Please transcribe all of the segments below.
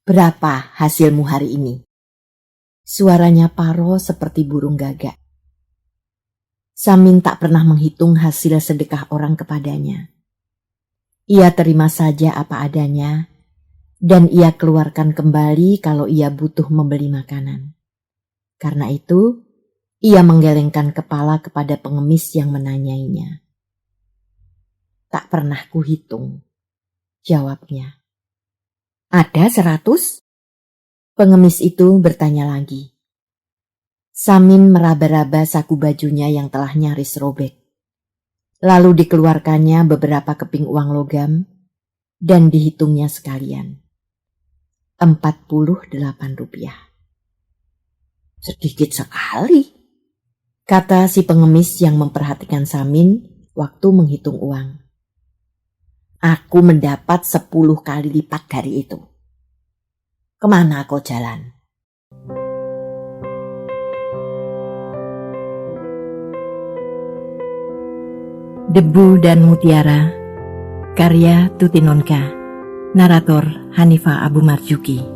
Berapa hasilmu hari ini? Suaranya Paro seperti burung gagak. Samin tak pernah menghitung hasil sedekah orang kepadanya. Ia terima saja apa adanya, dan ia keluarkan kembali kalau ia butuh membeli makanan. Karena itu, ia menggelengkan kepala kepada pengemis yang menanyainya. Tak pernah kuhitung, jawabnya. Ada 100? Pengemis itu bertanya lagi. Samin meraba-raba saku bajunya yang telah nyaris robek. Lalu dikeluarkannya beberapa keping uang logam dan dihitungnya sekalian. 48 rupiah. Sedikit sekali, kata si pengemis yang memperhatikan Samin waktu menghitung uang. Aku mendapat 10 kali lipat dari itu. Kemana kau jalan? Debu dan Mutiara, karya Tuti Nonka, narator Hanifah Abu Marzuki.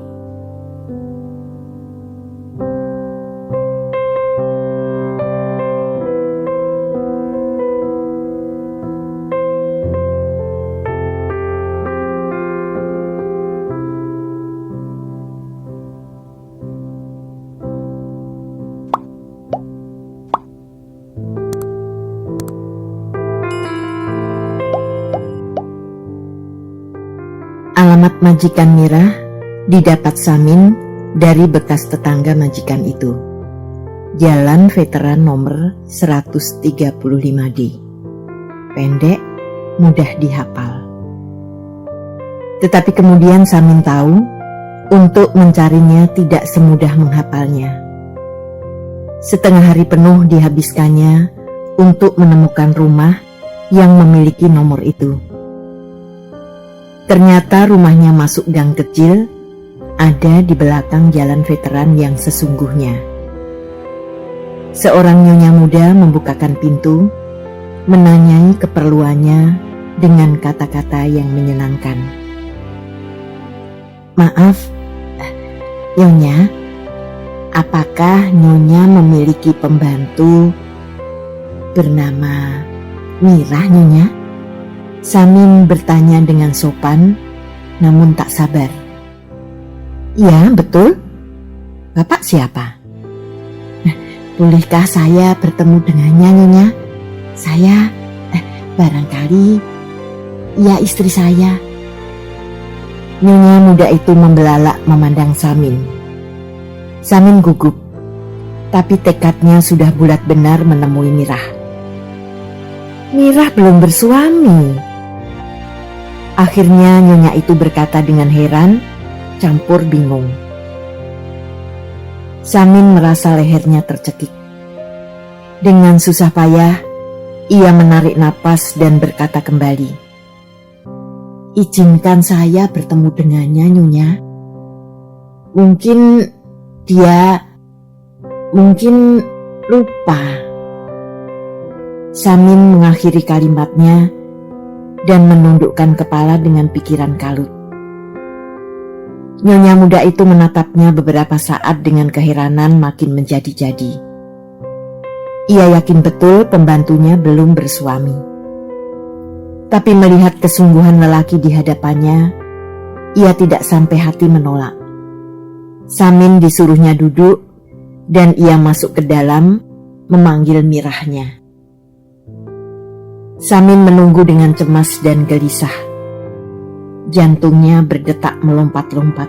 Alamat majikan Mirah didapat Samin dari bekas tetangga majikan itu. Jalan Veteran nomor 135D. Pendek, mudah dihafal. Tetapi kemudian Samin tahu untuk mencarinya tidak semudah menghafalnya. Setengah hari penuh dihabiskannya untuk menemukan rumah yang memiliki nomor itu. Ternyata rumahnya masuk gang kecil, ada di belakang jalan veteran yang sesungguhnya. Seorang nyonya muda membukakan pintu, menanyai keperluannya dengan kata-kata yang menyenangkan. Maaf, Nyonya, apakah Nyonya memiliki pembantu bernama Mirah, Nyonya? Samin bertanya dengan sopan, namun tak sabar. Ya, betul. Bapak siapa? Bolehkah saya bertemu dengannya, Nyonya? Saya, barangkali, ia istri saya. Nyonya muda itu membelalak memandang Samin. Samin gugup, tapi tekadnya sudah bulat benar menemui Mirah. Mirah belum bersuami. Akhirnya nyonya itu berkata dengan heran, campur bingung. Samin merasa lehernya tercekik. Dengan susah payah, ia menarik napas dan berkata kembali. Izinkan saya bertemu dengannya, Nyonya. Mungkin lupa. Samin mengakhiri kalimatnya dan menundukkan kepala dengan pikiran kalut. Nyonya muda itu menatapnya beberapa saat dengan keheranan makin menjadi-jadi. Ia yakin betul pembantunya belum bersuami. Tapi melihat kesungguhan lelaki di hadapannya, ia tidak sampai hati menolak. Samin disuruhnya duduk dan ia masuk ke dalam memanggil Mirahnya. Samin menunggu dengan cemas dan gelisah. Jantungnya berdetak melompat-lompat.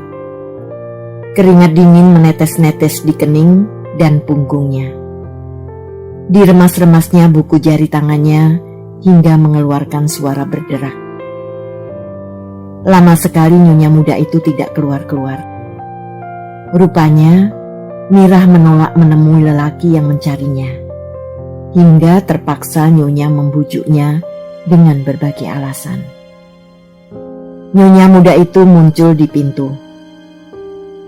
Keringat dingin menetes-netes di kening dan punggungnya. Diremas-remasnya buku jari tangannya hingga mengeluarkan suara berderak. Lama sekali nyonya muda itu tidak keluar-keluar. Rupanya, Mirah menolak menemui lelaki yang mencarinya. Hingga terpaksa nyonya membujuknya dengan berbagai alasan. Nyonya muda itu muncul di pintu.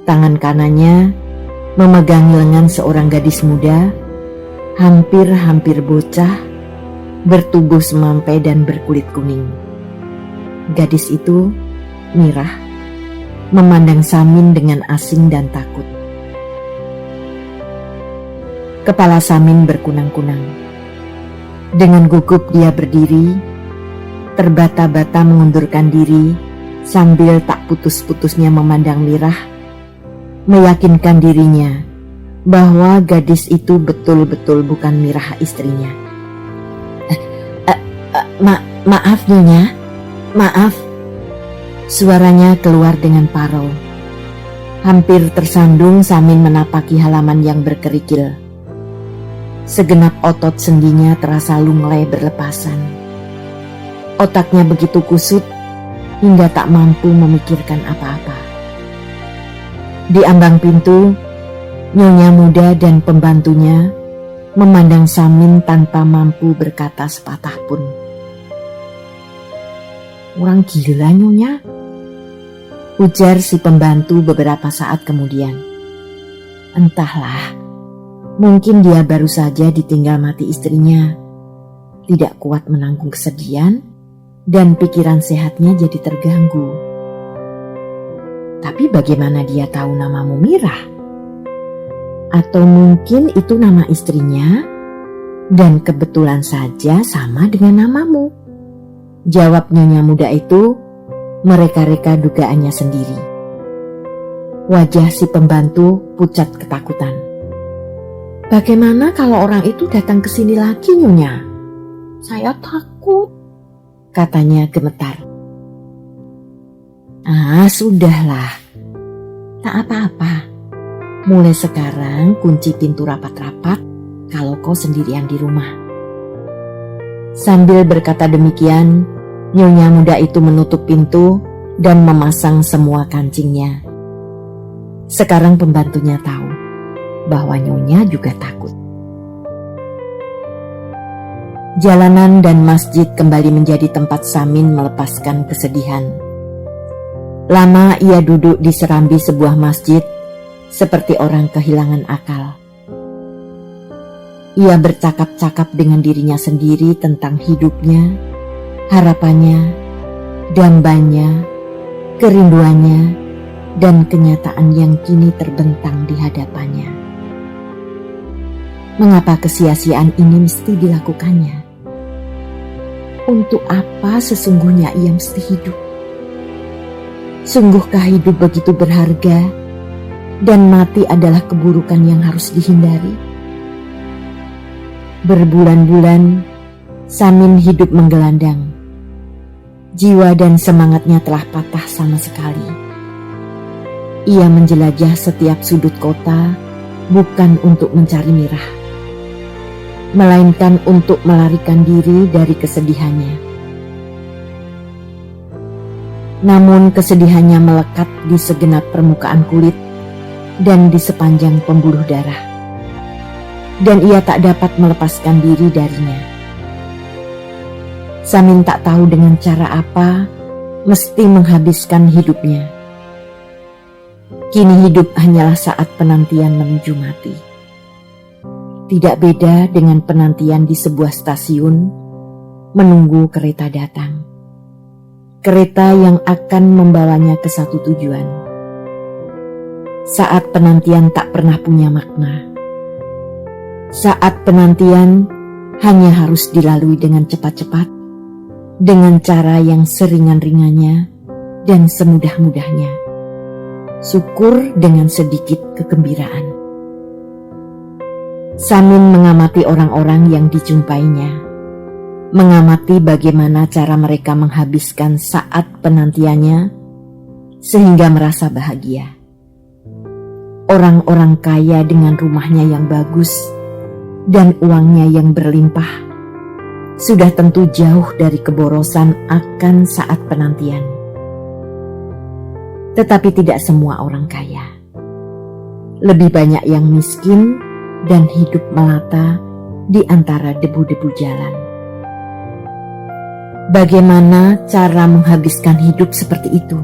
Tangan kanannya memegangi lengan seorang gadis muda, hampir-hampir bocah, bertubuh semampai dan berkulit kuning. Gadis itu Mirah. memandang Samin dengan asing dan takut. Kepala Samin berkunang-kunang. Dengan gugup dia berdiri, terbata-bata mengundurkan diri sambil tak putus-putusnya memandang Mirah, meyakinkan dirinya bahwa gadis itu betul-betul bukan Mirah istrinya. Maaf Nyonya, maaf. Suaranya keluar dengan parau. Hampir tersandung Samin menapaki halaman yang berkerikil. Segenap otot sendinya terasa lunglai berlepasan. Otaknya begitu kusut hingga tak mampu memikirkan apa-apa. Di ambang pintu, Nyonya muda dan pembantunya memandang Samin tanpa mampu berkata sepatah pun. "Orang gila Nyonya," ujar si pembantu beberapa saat kemudian. Entahlah, mungkin dia baru saja ditinggal mati istrinya, tidak kuat menanggung kesedihan, dan pikiran sehatnya jadi terganggu. Tapi bagaimana dia tahu namamu Mirah? Atau mungkin itu nama istrinya, dan kebetulan saja sama dengan namamu? Jawab Nyonya muda itu, mereka-reka dugaannya sendiri. Wajah si pembantu pucat ketakutan. "Bagaimana kalau orang itu datang ke sini lagi, Nyonya? Saya takut," katanya gemetar. "Ah, sudahlah. Tak apa-apa. Mulai sekarang kunci pintu rapat-rapat kalau kau sendirian di rumah." Sambil berkata demikian, Nyonya muda itu menutup pintu dan memasang semua kancingnya. Sekarang pembantunya tahu bahwa Nyonya juga takut. Jalanan dan masjid kembali menjadi tempat Samin melepaskan kesedihan. Lama ia duduk di serambi sebuah masjid seperti orang kehilangan akal. Ia bercakap-cakap dengan dirinya sendiri tentang hidupnya, harapannya, dambanya, kerinduannya, dan kenyataan yang kini terbentang di hadapannya. Mengapa kesia-siaan ini mesti dilakukannya? Untuk apa sesungguhnya ia mesti hidup? Sungguhkah hidup begitu berharga dan mati adalah keburukan yang harus dihindari? Berbulan-bulan Samin hidup menggelandang. Jiwa dan semangatnya telah patah sama sekali. Ia menjelajah setiap sudut kota bukan untuk mencari Mirah, melainkan untuk melarikan diri dari kesedihannya. Namun kesedihannya melekat di segenap permukaan kulit dan di sepanjang pembuluh darah, dan ia tak dapat melepaskan diri darinya. Samin tak tahu dengan cara apa mesti menghabiskan hidupnya. Kini hidup hanyalah saat penantian menuju mati. Tidak beda dengan penantian di sebuah stasiun menunggu kereta datang. Kereta yang akan membawanya ke satu tujuan. Saat penantian tak pernah punya makna. Saat penantian hanya harus dilalui dengan cepat-cepat, dengan cara yang seringan-ringannya dan semudah-mudahnya. Syukur dengan sedikit kegembiraan. Samin mengamati orang-orang yang dijumpainya, mengamati bagaimana cara mereka menghabiskan saat penantiannya sehingga merasa bahagia. Orang-orang kaya dengan rumahnya yang bagus dan uangnya yang berlimpah sudah tentu jauh dari keborosan akan saat penantian. Tetapi tidak semua orang kaya. Lebih banyak yang miskin dan hidup melata di antara debu-debu jalan. Bagaimana cara menghabiskan hidup seperti itu?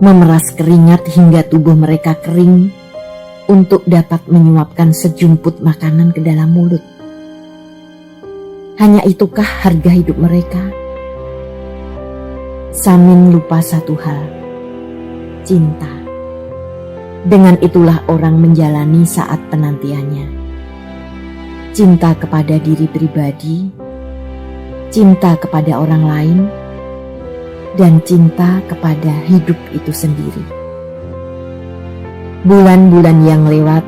Memeras keringat hingga tubuh mereka kering untuk dapat menyuapkan sejumput makanan ke dalam mulut. Hanya itukah harga hidup mereka? Samin lupa satu hal, cinta. Dengan itulah orang menjalani saat penantiannya. Cinta kepada diri pribadi, cinta kepada orang lain, dan cinta kepada hidup itu sendiri. Bulan-bulan yang lewat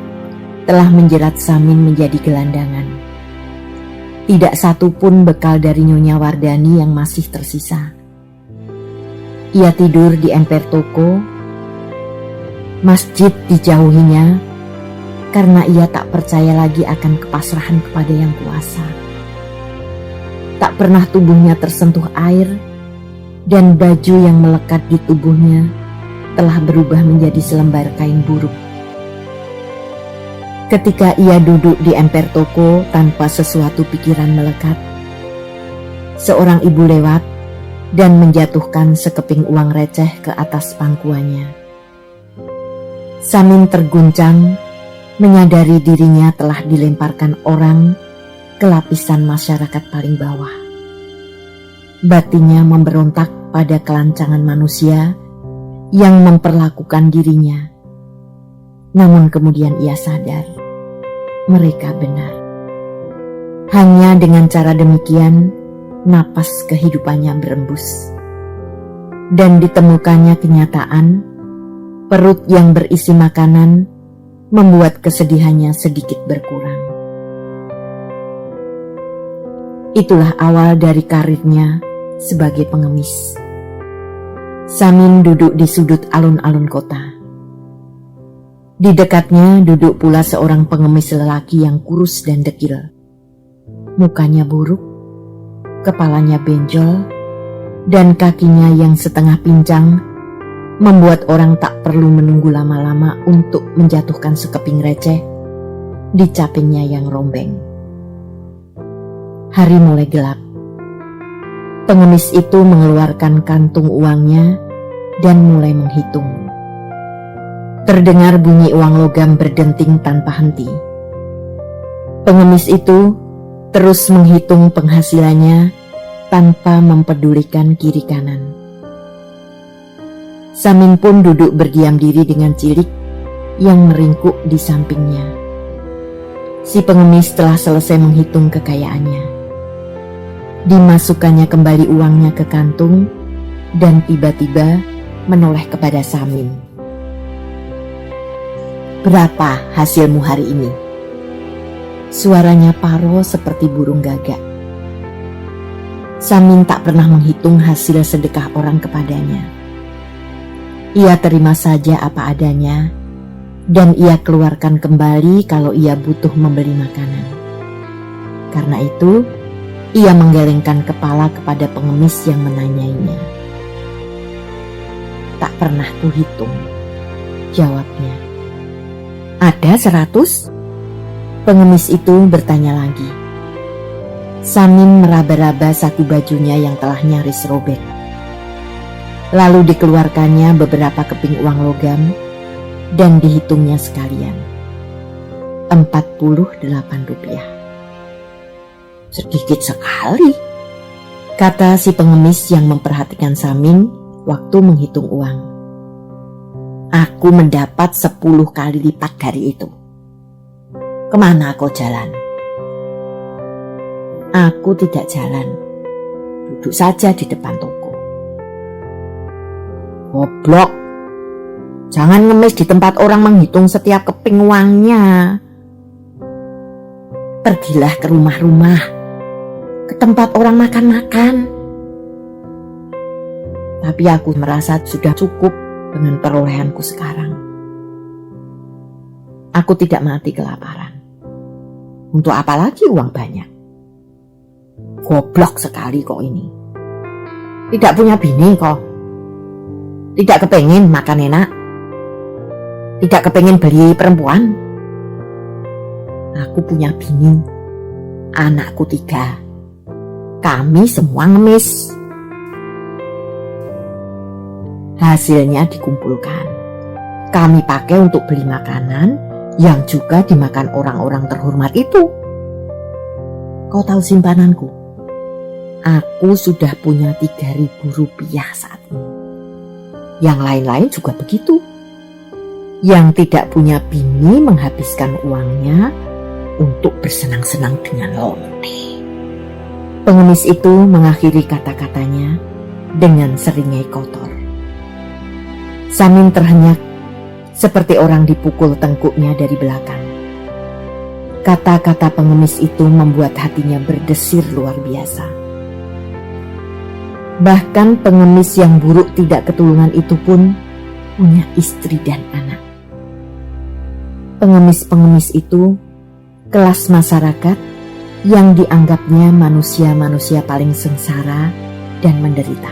telah menjerat Samin menjadi gelandangan. Tidak satu pun bekal dari Nyonya Wardani yang masih tersisa. Ia tidur di emper toko, masjid dijauhinya karena ia tak percaya lagi akan kepasrahan kepada Yang Kuasa. Tak pernah tubuhnya tersentuh air, dan baju yang melekat di tubuhnya telah berubah menjadi selembar kain buruk. Ketika ia duduk di emper toko tanpa sesuatu pikiran melekat, seorang ibu lewat dan menjatuhkan sekeping uang receh ke atas pangkuannya. Samin terguncang, menyadari dirinya telah dilemparkan orang ke lapisan masyarakat paling bawah. Batinnya memberontak pada kelancangan manusia yang memperlakukan dirinya. Namun kemudian ia sadar, mereka benar. Hanya dengan cara demikian, napas kehidupannya berembus. Dan ditemukannya kenyataan, perut yang berisi makanan membuat kesedihannya sedikit berkurang. Itulah awal dari karirnya sebagai pengemis. Samin duduk di sudut alun-alun kota. Di dekatnya duduk pula seorang pengemis lelaki yang kurus dan dekil. Mukanya buruk, kepalanya benjol, dan kakinya yang setengah pincang membuat orang tak perlu menunggu lama-lama untuk menjatuhkan sekeping receh di capingnya yang rombeng. Hari mulai gelap. Pengemis itu mengeluarkan kantung uangnya dan mulai menghitung. Terdengar bunyi uang logam berdenting tanpa henti. Pengemis itu terus menghitung penghasilannya tanpa mempedulikan kiri kanan. Samin pun duduk berdiam diri dengan Cilik yang meringkuk di sampingnya. Si pengemis telah selesai menghitung kekayaannya. Dimasukkannya kembali uangnya ke kantung dan tiba-tiba menoleh kepada Samin. "Berapa hasilmu hari ini?" Suaranya Paro seperti burung gagak. Samin tak pernah menghitung hasil sedekah orang kepadanya. Ia terima saja apa adanya, dan ia keluarkan kembali kalau ia butuh membeli makanan. Karena itu, ia menggelengkan kepala kepada pengemis yang menanyainya. "Tak pernah kuhitung," jawabnya. "Ada 100? Pengemis itu bertanya lagi. Samin meraba-raba saku bajunya yang telah nyaris robek. Lalu dikeluarkannya beberapa keping uang logam dan dihitungnya sekalian. 48 rupiah. "Sedikit sekali," kata si pengemis yang memperhatikan Samin waktu menghitung uang. "Aku mendapat 10 kali lipat dari itu. Kemana kau jalan?" "Aku tidak jalan, duduk saja di depan toko." "Goblok, jangan ngemis di tempat orang menghitung setiap keping uangnya. Pergilah ke rumah-rumah, ke tempat orang makan-makan." "Tapi aku merasa sudah cukup dengan perolehanku sekarang. Aku tidak mati kelaparan. Untuk apa lagi uang banyak?" "Goblok sekali kok ini. Tidak punya bini kok. Tidak kepengen makan enak. Tidak kepengen beli perempuan." "Aku punya bini. Anakku 3. Kami semua ngemis. Hasilnya dikumpulkan. Kami pakai untuk beli makanan yang juga dimakan orang-orang terhormat itu. Kau tahu simpananku? Aku sudah punya 3.000 rupiah saat ini. Yang lain-lain juga begitu. Yang tidak punya bini menghabiskan uangnya untuk bersenang-senang dengan lonte. Pengemis itu mengakhiri kata-katanya dengan seringai kotor. Samin terhenyak seperti orang dipukul tengkuknya dari belakang. Kata-kata pengemis itu membuat hatinya berdesir luar biasa. Bahkan pengemis yang buruk tidak ketulungan itu pun punya istri dan anak. Pengemis-pengemis itu kelas masyarakat yang dianggapnya manusia-manusia paling sengsara dan menderita,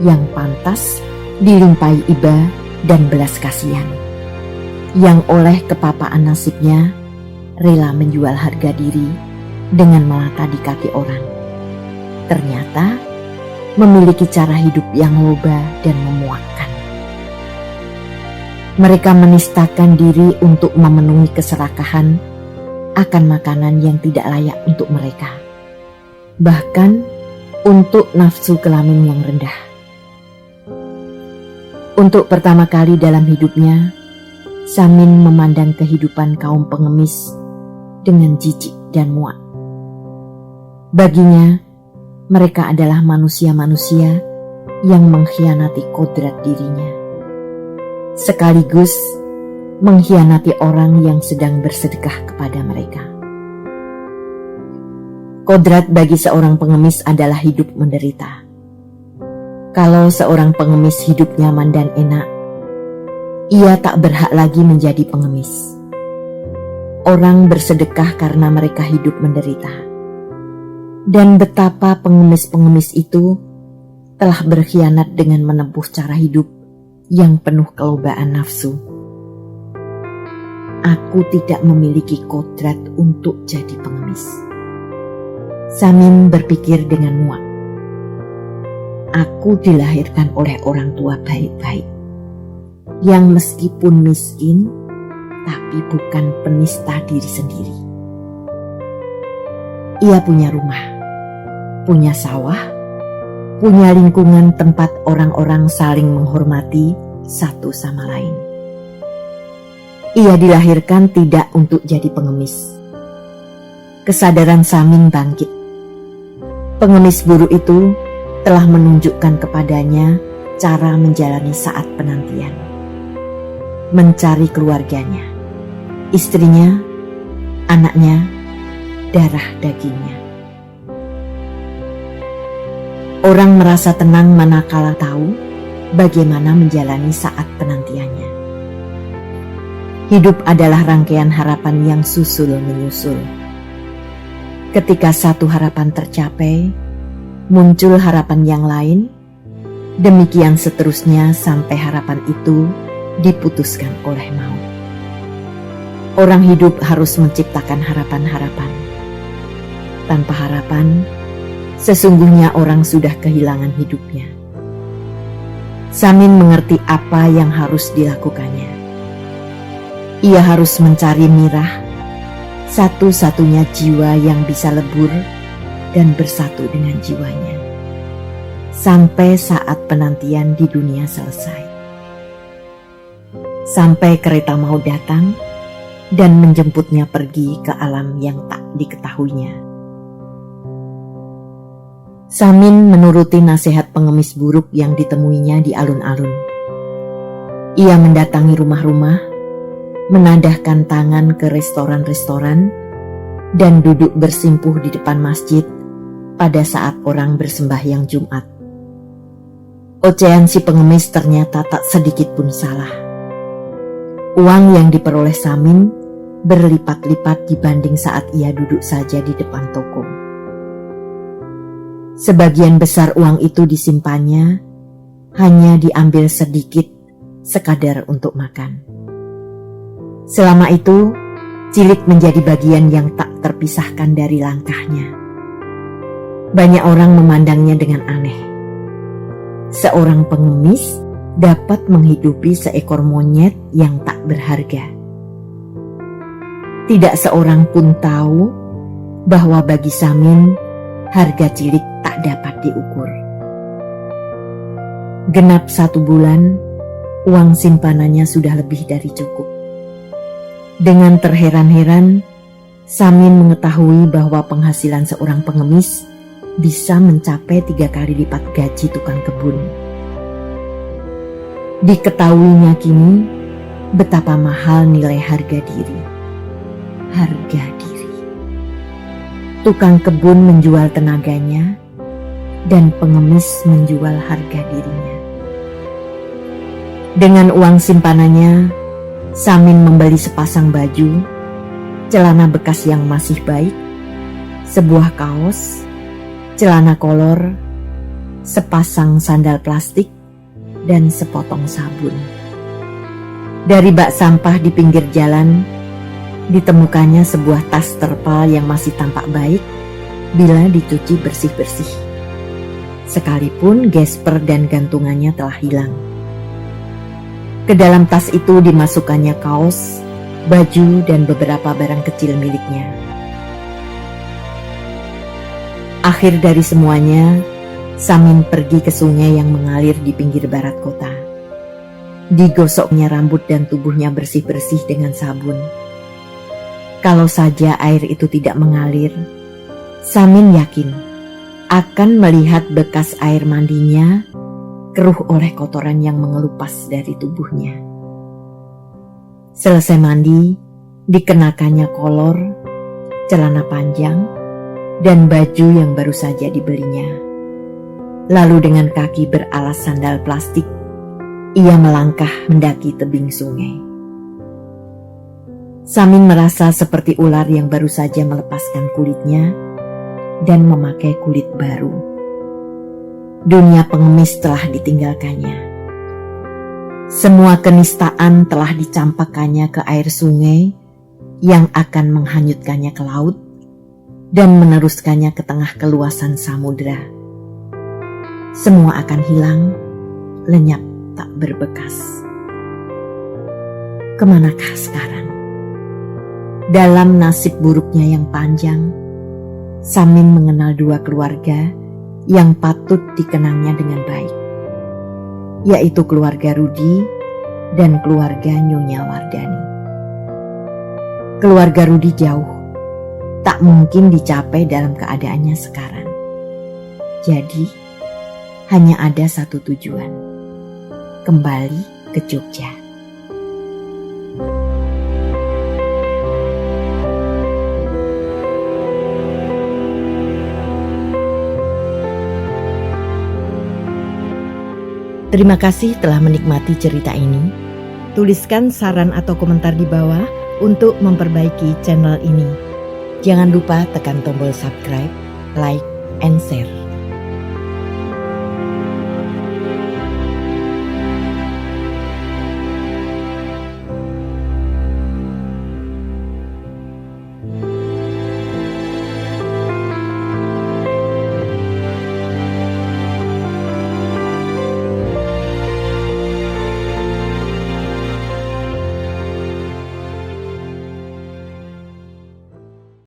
yang pantas dilimpahi iba dan belas kasihan, yang oleh kepapaan nasibnya rela menjual harga diri dengan melata di kaki orang. Ternyata memiliki cara hidup yang loba dan memuakkan. Mereka menistakan diri untuk memenuhi keserakahan akan makanan yang tidak layak untuk mereka, bahkan untuk nafsu kelamin yang rendah. Untuk pertama kali dalam hidupnya, Samin memandang kehidupan kaum pengemis dengan jijik dan muak. Baginya, mereka adalah manusia-manusia yang mengkhianati kodrat dirinya, sekaligus mengkhianati orang yang sedang bersedekah kepada mereka. Kodrat bagi seorang pengemis adalah hidup menderita. Kalau seorang pengemis hidup nyaman dan enak, ia tak berhak lagi menjadi pengemis. Orang bersedekah karena mereka hidup menderita. Dan betapa pengemis-pengemis itu telah berkhianat dengan menempuh cara hidup yang penuh kelobaan nafsu. Aku tidak memiliki kodrat untuk jadi pengemis. Samin berpikir dengan muak. Aku dilahirkan oleh orang tua baik-baik, yang meskipun miskin, tapi bukan penista diri sendiri. Ia punya rumah, punya sawah, punya lingkungan tempat orang-orang saling menghormati satu sama lain. Ia dilahirkan tidak untuk jadi pengemis. Kesadaran Samin bangkit. Pengemis buruk itu telah menunjukkan kepadanya cara menjalani saat penantian. Mencari keluarganya, istrinya, anaknya, darah dagingnya. Orang merasa tenang manakala tahu bagaimana menjalani saat penantiannya. Hidup adalah rangkaian harapan yang susul menyusul. Ketika satu harapan tercapai, muncul harapan yang lain, demikian seterusnya sampai harapan itu diputuskan oleh maut. Orang hidup harus menciptakan harapan-harapan. Tanpa harapan, sesungguhnya orang sudah kehilangan hidupnya. Samin mengerti apa yang harus dilakukannya. Ia harus mencari Mirah, satu-satunya jiwa yang bisa lebur dan bersatu dengan jiwanya, sampai saat penantian di dunia selesai. Sampai kereta mau datang dan menjemputnya pergi ke alam yang tak diketahuinya. Samin menuruti nasihat pengemis buruk yang ditemuinya di alun-alun. Ia mendatangi rumah-rumah, menadahkan tangan ke restoran-restoran, dan duduk bersimpuh di depan masjid pada saat orang bersembahyang Jumat. Ocehan si pengemis ternyata tak sedikit pun salah. Uang yang diperoleh Samin berlipat-lipat dibanding saat ia duduk saja di depan toko. Sebagian besar uang itu disimpannya, hanya diambil sedikit sekadar untuk makan. Selama itu, cilik menjadi bagian yang tak terpisahkan dari langkahnya. Banyak orang memandangnya dengan aneh. Seorang pengemis dapat menghidupi seekor monyet yang tak berharga. Tidak seorang pun tahu bahwa bagi Samin, harga cilik tak dapat diukur. Genap 1 bulan, uang simpanannya sudah lebih dari cukup. Dengan terheran-heran, Samin mengetahui bahwa penghasilan seorang pengemis bisa mencapai 3 kali lipat gaji tukang kebun. Diketahuinya kini betapa mahal nilai harga diri. Harga diri. Tukang kebun menjual tenaganya dan pengemis menjual harga dirinya. Dengan uang simpanannya, Samin membeli sepasang baju, celana bekas yang masih baik, sebuah kaos, celana kolor, sepasang sandal plastik, dan sepotong sabun. Dari bak sampah di pinggir jalan, ditemukannya sebuah tas terpal yang masih tampak baik bila dicuci bersih-bersih. Sekalipun gesper dan gantungannya telah hilang. Ke dalam tas itu dimasukkannya kaos, baju, dan beberapa barang kecil miliknya. Akhir dari semuanya, Samin pergi ke sungai yang mengalir di pinggir barat kota. Digosoknya rambut dan tubuhnya bersih-bersih dengan sabun. Kalau saja air itu tidak mengalir, Samin yakin akan melihat bekas air mandinya keruh oleh kotoran yang mengelupas dari tubuhnya. Selesai mandi, dikenakannya kolor, celana panjang, dan baju yang baru saja dibelinya. Lalu dengan kaki beralas sandal plastik, ia melangkah mendaki tebing sungai. Samin merasa seperti ular yang baru saja melepaskan kulitnya dan memakai kulit baru. Dunia pengemis telah ditinggalkannya. Semua kenistaan telah dicampakkannya ke air sungai yang akan menghanyutkannya ke laut dan meneruskannya ke tengah keluasan samudera. Semua akan hilang, lenyap tak berbekas. Kemanakah sekarang? Dalam nasib buruknya yang panjang, Samin mengenal 2 keluarga yang patut dikenangnya dengan baik, yaitu keluarga Rudi dan keluarga Nyonya Wardani. Keluarga Rudi jauh, tak mungkin dicapai dalam keadaannya sekarang. Jadi, hanya ada satu tujuan, kembali ke Jogja. Terima kasih telah menikmati cerita ini. Tuliskan saran atau komentar di bawah untuk memperbaiki channel ini. Jangan lupa tekan tombol subscribe, like, and share.